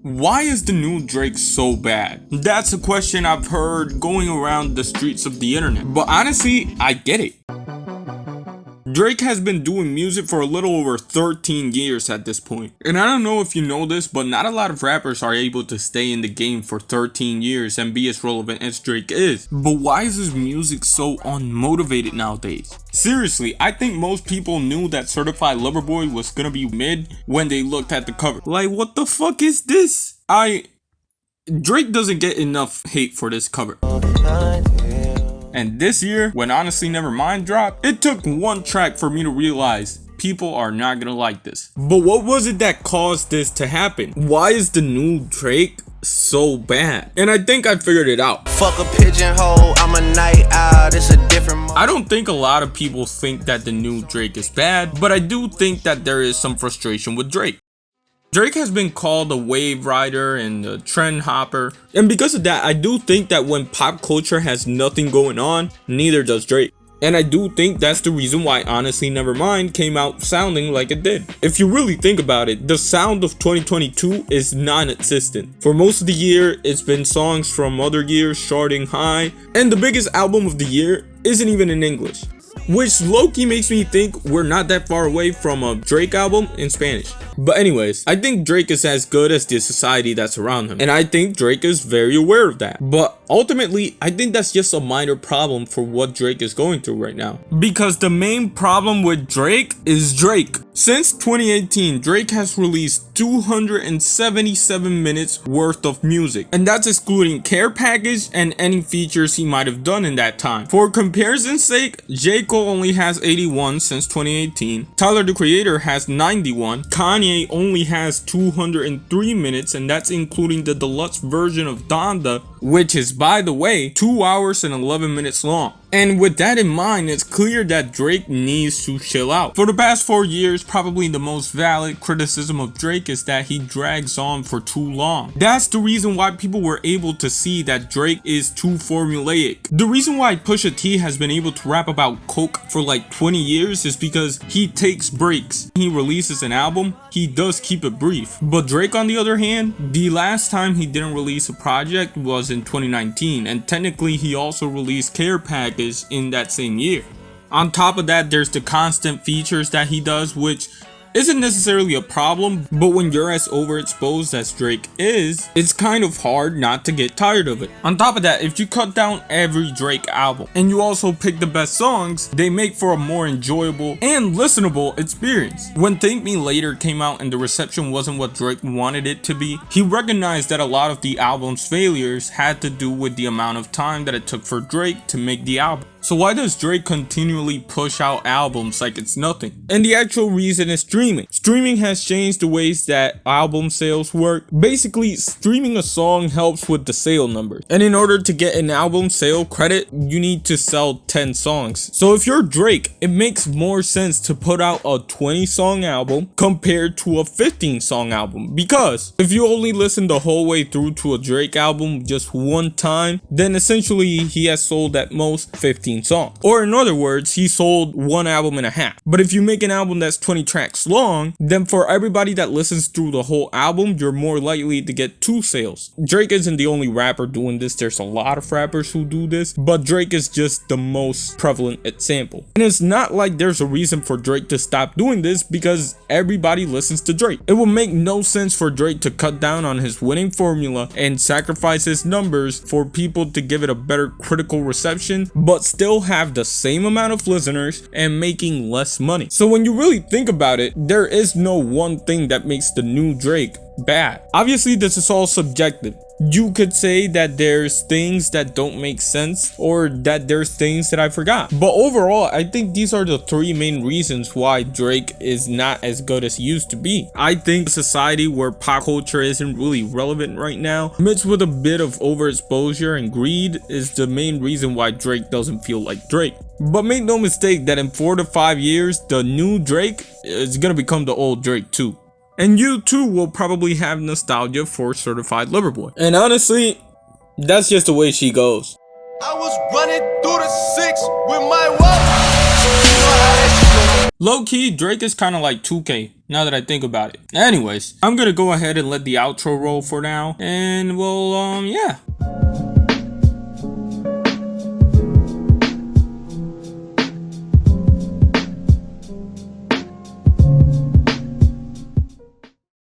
Why is the new Drake so bad? That's a question I've heard going around the streets of the internet. But honestly, I get it. Drake has been doing music for a little over 13 years at this point. And I don't know if you know this, but not a lot of rappers are able to stay in the game for 13 years and be as relevant as Drake is. But why is his music so unmotivated nowadays? Seriously, I think most people knew that Certified Lover Boy was gonna be mid when they looked at the cover. Like, what the fuck is this? Drake doesn't get enough hate for this cover. And this year, when Honestly Nevermind dropped, it took one track for me to realize people are not gonna like this. But what was it that caused this to happen? Why is the new Drake so bad? And I think I figured it out. Fuck a pigeonhole, I'm a night out, it's a different I don't think a lot of people think that the new Drake is bad, but I do think that there is some frustration with Drake. Drake has been called a wave rider and a trend hopper, and because of that, I do think that when pop culture has nothing going on, neither does Drake. And I do think that's the reason why Honestly Nevermind came out sounding like it did. If you really think about it, the sound of 2022 is non-existent. For most of the year, it's been songs from other years charting high, and the biggest album of the year isn't even in English, which low-key makes me think we're not that far away from a Drake album in Spanish. But anyways, I think Drake is as good as the society that's around him, and I think Drake is very aware of that. But ultimately, I think that's just a minor problem for what Drake is going through right now. Because the main problem with Drake is Drake. Since 2018, Drake has released 277 minutes worth of music, and that's excluding Care Package and any features he might have done in that time. For comparison's sake, J. Cole only has 81 since 2018, Tyler the Creator has 91, Kanye only has 203 minutes, and that's including the deluxe version of Donda, which is, by the way, 2 hours and 11 minutes long. And with that in mind, it's clear that Drake needs to chill out. For the past 4 years, probably the most valid criticism of Drake is that he drags on for too long. That's the reason why people were able to see that Drake is too formulaic. The reason why Pusha T has been able to rap about coke for like 20 years is because he takes breaks. He releases an album, he does keep it brief. But Drake, on the other hand, the last time he didn't release a project was in 2019, and technically he also released Care Package in that same year. On top of that, there's the constant features that he does, which isn't necessarily a problem, but when you're as overexposed as Drake is, it's kind of hard not to get tired of it. On top of that, if you cut down every Drake album and you also pick the best songs, they make for a more enjoyable and listenable experience. When Thank Me Later came out and the reception wasn't what Drake wanted it to be, he recognized that a lot of the album's failures had to do with the amount of time that it took for Drake to make the album. So why does Drake continually push out albums like it's nothing? And the actual reason is streaming. Streaming has changed the ways that album sales work. Basically, streaming a song helps with the sale numbers. And in order to get an album sale credit, you need to sell 10 songs. So if you're Drake, it makes more sense to put out a 20-song album compared to a 15-song album. Because if you only listen the whole way through to a Drake album just one time, then essentially he has sold at most 15 songs. Or in other words, he sold one album and a half. But if you make an album that's 20 tracks long, then for everybody that listens through the whole album, you're more likely to get 2 sales. Drake isn't the only rapper doing this. There's a lot of rappers who do this, but Drake is just the most prevalent example. And it's not like there's a reason for Drake to stop doing this, because everybody listens to Drake. It will make no sense for Drake to cut down on his winning formula and sacrifice his numbers for people to give it a better critical reception, but still have the same amount of listeners and making less money. So when you really think about it, there is no one thing that makes the new Drake bad. Obviously, this is all subjective. You could say that there's things that don't make sense, or that there's things that I forgot. But overall, I think these are the 3 main reasons why Drake is not as good as he used to be. I think society where pop culture isn't really relevant right now, mixed with a bit of overexposure and greed, is the main reason why Drake doesn't feel like Drake. But make no mistake that in 4 to 5 years, the new Drake is gonna become the old Drake too. And you too will probably have nostalgia for Certified Lover Boy. And honestly, that's just the way she goes. I was running through the 6 with my wallet. You know how that shit go. Low-key, Drake is kind of like 2K, now that I think about it. Anyways, I'm gonna go ahead and let the outro roll for now, and well, yeah.